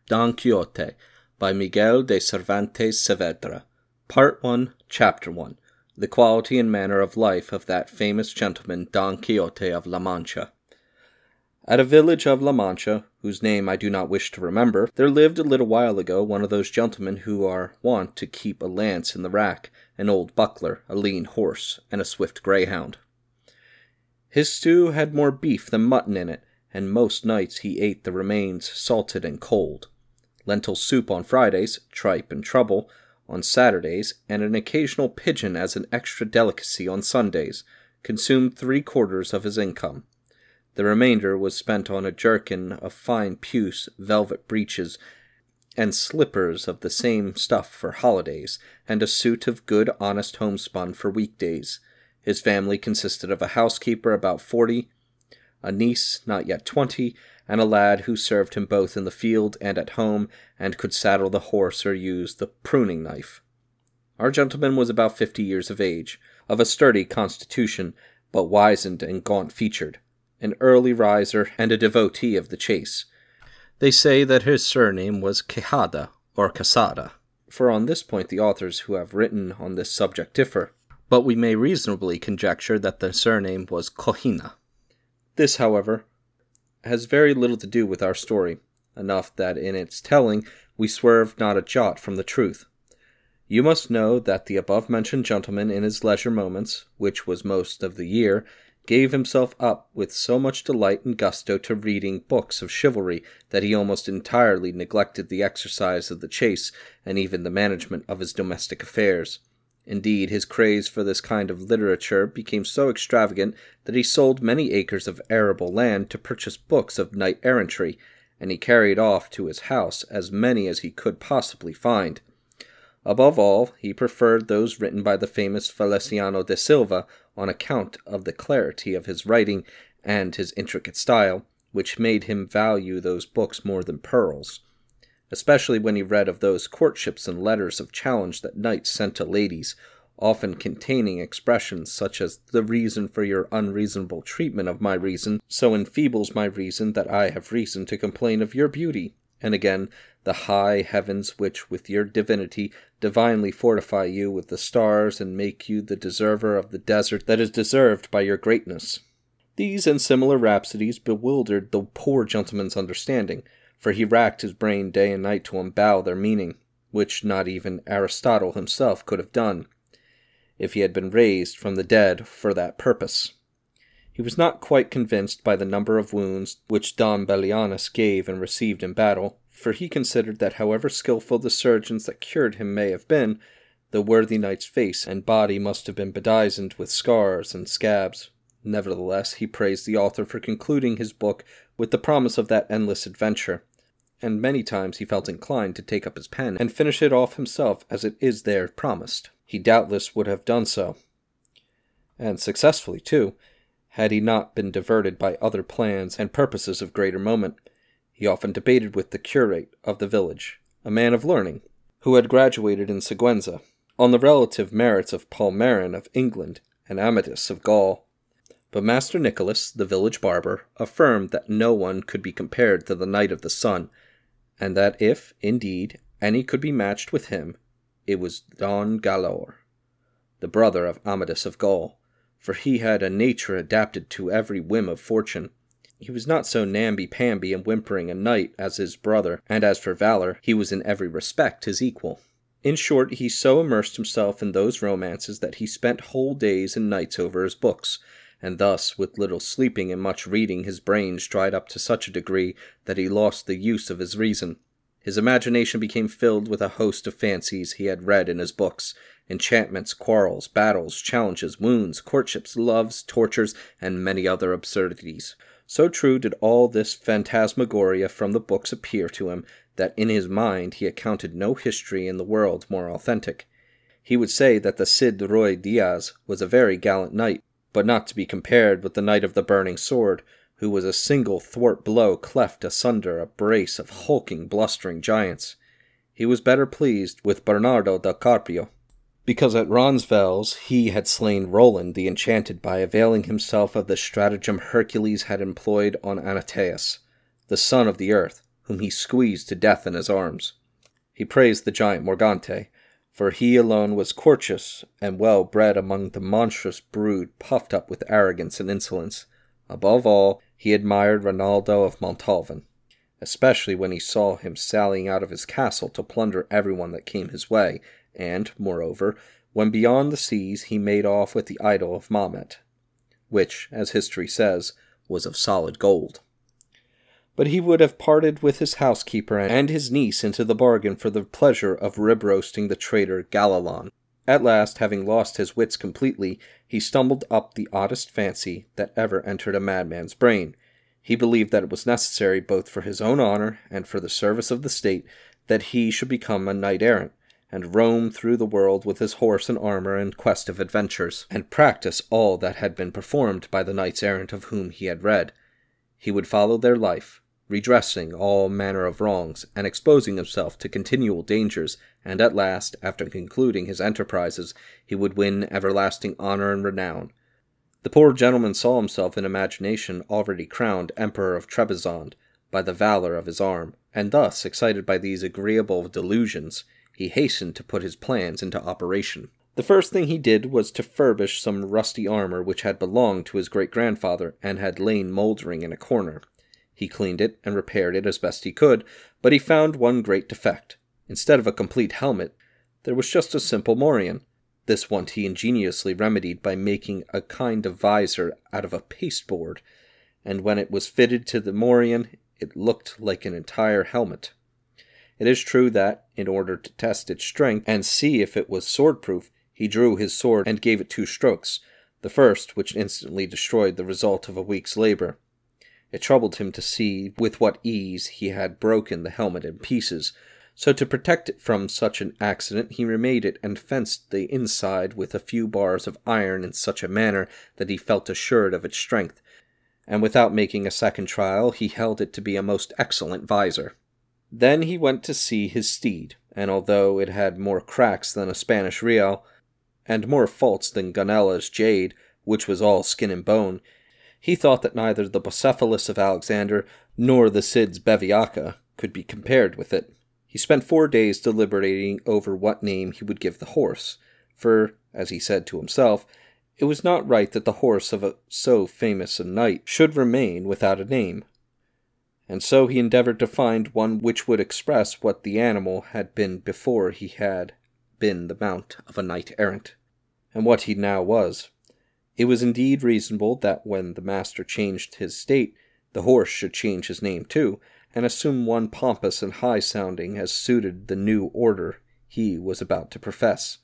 Don Quixote by Miguel de Cervantes Saavedra. Part 1, Chapter 1. The Quality and Manner of Life of that famous gentleman Don Quixote of La Mancha. At a village of La Mancha, whose name I do not wish to remember, there lived a little while ago one of those gentlemen who are wont to keep a lance in the rack, an old buckler, a lean horse, and a swift greyhound. His stew had more beef than mutton in it, and most nights he ate the remains salted and cold. Lentil soup on Fridays, tripe and trouble on Saturdays, and an occasional pigeon as an extra delicacy on Sundays, consumed 3/4 of his income. The remainder was spent on a jerkin of fine puce, velvet breeches, and slippers of the same stuff for holidays, and a suit of good honest homespun for weekdays. His family consisted of a housekeeper about 40, a niece not yet 20, and a lad who served him both in the field and at home, and could saddle the horse or use the pruning knife. Our gentleman was about 50 years of age, of a sturdy constitution, but wizened and gaunt-featured, an early riser and a devotee of the chase. They say that his surname was Quixada or Casada, for on this point the authors who have written on this subject differ, but we may reasonably conjecture that the surname was Cojina. This, however, has very little to do with our story, enough that in its telling we swerve not a jot from the truth. You must know that the above-mentioned gentleman in his leisure moments, which was most of the year, gave himself up with so much delight and gusto to reading books of chivalry that he almost entirely neglected the exercise of the chase and even the management of his domestic affairs. Indeed, his craze for this kind of literature became so extravagant that he sold many acres of arable land to purchase books of knight-errantry, and he carried off to his house as many as he could possibly find. Above all, he preferred those written by the famous Feliciano de Silva on account of the clarity of his writing and his intricate style, which made him value those books more than pearls, especially when he read of those courtships and letters of challenge that knights sent to ladies, often containing expressions such as "the reason for your unreasonable treatment of my reason so enfeebles my reason that I have reason to complain of your beauty," and again, "the high heavens which with your divinity divinely fortify you with the stars and make you the deserver of the desert that is deserved by your greatness." These and similar rhapsodies bewildered the poor gentleman's understanding, for he racked his brain day and night to unbow their meaning, which not even Aristotle himself could have done, if he had been raised from the dead for that purpose. He was not quite convinced by the number of wounds which Don Belianis gave and received in battle, for he considered that however skilful the surgeons that cured him may have been, the worthy knight's face and body must have been bedizened with scars and scabs. Nevertheless, he praised the author for concluding his book with the promise of that endless adventure, and many times he felt inclined to take up his pen and finish it off himself as it is there promised. He doubtless would have done so, and successfully too, had he not been diverted by other plans and purposes of greater moment. He often debated with the curate of the village, a man of learning, who had graduated in Siguenza, on the relative merits of Palmerin of England and Amadis of Gaul. But Master Nicholas, the village barber, affirmed that no one could be compared to the Knight of the Sun, and that if, indeed, any could be matched with him, it was Don Galaor, the brother of Amadis of Gaul, for he had a nature adapted to every whim of fortune. He was not so namby-pamby and whimpering a knight as his brother, and as for valor, he was in every respect his equal. In short, he so immersed himself in those romances that he spent whole days and nights over his books, and thus, with little sleeping and much reading, his brains dried up to such a degree that he lost the use of his reason. His imagination became filled with a host of fancies he had read in his books, enchantments, quarrels, battles, challenges, wounds, courtships, loves, tortures, and many other absurdities. So true did all this phantasmagoria from the books appear to him, that in his mind he accounted no history in the world more authentic. He would say that the Cid Ruy Diaz was a very gallant knight, but not to be compared with the Knight of the Burning Sword, who was a single thwart blow cleft asunder a brace of hulking, blustering giants. He was better pleased with Bernardo del Carpio, because at Roncesvalles he had slain Roland the Enchanted by availing himself of the stratagem Hercules had employed on Antaeus, the son of the earth, whom he squeezed to death in his arms. He praised the giant Morgante, for he alone was courteous and well bred among the monstrous brood puffed up with arrogance and insolence. Above all, he admired Rinaldo of Montalvan, especially when he saw him sallying out of his castle to plunder everyone that came his way, and, moreover, when beyond the seas he made off with the idol of Mahomet, which, as history says, was of solid gold. But he would have parted with his housekeeper and his niece into the bargain for the pleasure of rib-roasting the traitor Galilan. At last, having lost his wits completely, he stumbled up the oddest fancy that ever entered a madman's brain. He believed that it was necessary, both for his own honor and for the service of the state, that he should become a knight-errant, and roam through the world with his horse and armor in quest of adventures, and practice all that had been performed by the knights-errant of whom he had read. He would follow their life, redressing all manner of wrongs, and exposing himself to continual dangers, and at last, after concluding his enterprises, he would win everlasting honor and renown. The poor gentleman saw himself in imagination already crowned Emperor of Trebizond by the valor of his arm, and thus, excited by these agreeable delusions, he hastened to put his plans into operation. The first thing he did was to furbish some rusty armor which had belonged to his great-grandfather, and had lain mouldering in a corner. He cleaned it and repaired it as best he could, but he found one great defect. Instead of a complete helmet, there was just a simple morion. This want he ingeniously remedied by making a kind of visor out of a pasteboard, and when it was fitted to the morion, it looked like an entire helmet. It is true that, in order to test its strength and see if it was sword-proof, he drew his sword and gave it 2 strokes, the first which instantly destroyed the result of a week's labor. It troubled him to see with what ease he had broken the helmet in pieces, so to protect it from such an accident he remade it and fenced the inside with a few bars of iron in such a manner that he felt assured of its strength, and without making a second trial he held it to be a most excellent visor. Then he went to see his steed, and although it had more cracks than a Spanish real, and more faults than Ganella's jade, which was all skin and bone, he thought that neither the Bucephalus of Alexander nor the Cid's Beviaca could be compared with it. He spent 4 days deliberating over what name he would give the horse, for, as he said to himself, it was not right that the horse of so famous a knight should remain without a name. And so he endeavored to find one which would express what the animal had been before he had been the mount of a knight-errant, and what he now was. It was indeed reasonable that when the master changed his state, the horse should change his name too, and assume one pompous and high-sounding as suited the new order he was about to profess.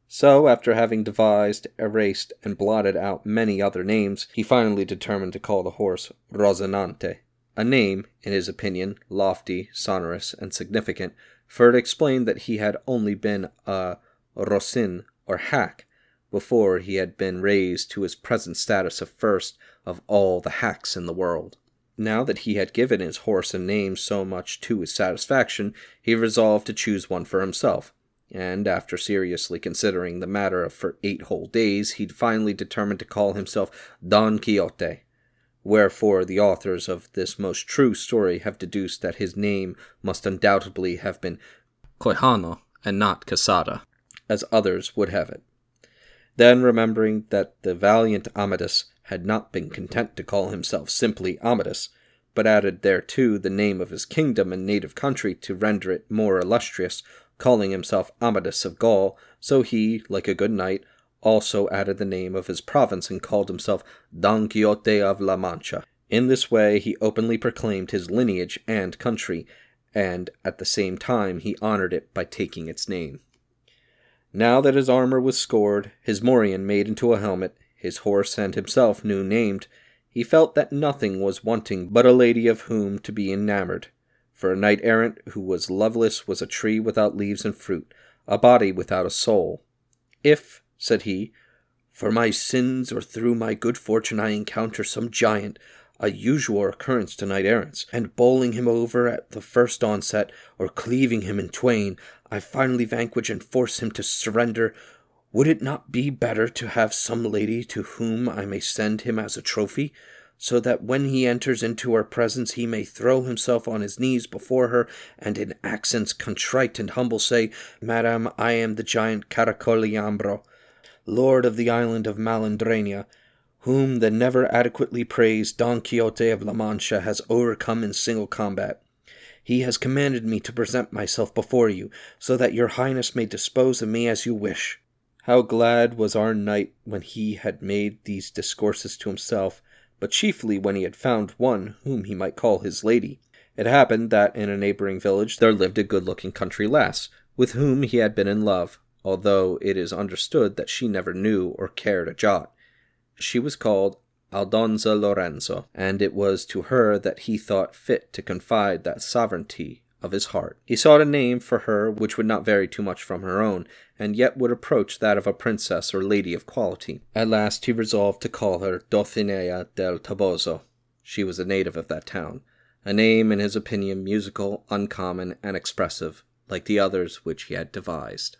So, after having devised, erased, and blotted out many other names, he finally determined to call the horse Rozinante, a name, in his opinion, lofty, sonorous, and significant, for it explained that he had only been a Rocin, or hack, before he had been raised to his present status of first of all the hacks in the world. Now that he had given his horse a name so much to his satisfaction, he resolved to choose one for himself, and after seriously considering the matter for 8 whole days, he finally determined to call himself Don Quixote, wherefore the authors of this most true story have deduced that his name must undoubtedly have been Quijano and not Quesada, as others would have it. Then, remembering that the valiant Amadis had not been content to call himself simply Amadis, but added thereto the name of his kingdom and native country to render it more illustrious, calling himself Amadis of Gaul, so he, like a good knight, also added the name of his province and called himself Don Quixote of La Mancha. In this way he openly proclaimed his lineage and country, and at the same time he honored it by taking its name. Now that his armor was scored, his morion made into a helmet, his horse and himself new named, he felt that nothing was wanting but a lady of whom to be enamored. For a knight-errant who was loveless was a tree without leaves and fruit, a body without a soul. If, said he, for my sins or through my good fortune I encounter some giant, a usual occurrence to knight-errants, and bowling him over at the first onset, or cleaving him in twain, I finally vanquish and force him to surrender, would it not be better to have some lady to whom I may send him as a trophy, so that when he enters into her presence he may throw himself on his knees before her, and in accents contrite and humble say, Madam, I am the giant Caracoliambro, lord of the island of Malandrania, whom the never adequately praised Don Quixote of La Mancha has overcome in single combat. He has commanded me to present myself before you, so that your highness may dispose of me as you wish. How glad was our knight when he had made these discourses to himself, but chiefly when he had found one whom he might call his lady. It happened that in a neighboring village there lived a good-looking country lass, with whom he had been in love, although it is understood that she never knew or cared a jot. She was called Aldonza Lorenzo, and it was to her that he thought fit to confide that sovereignty of his heart. He sought a name for her which would not vary too much from her own, and yet would approach that of a princess or lady of quality. At last he resolved to call her Dulcinea del Toboso. She was a native of that town, a name in his opinion musical, uncommon, and expressive, like the others which he had devised.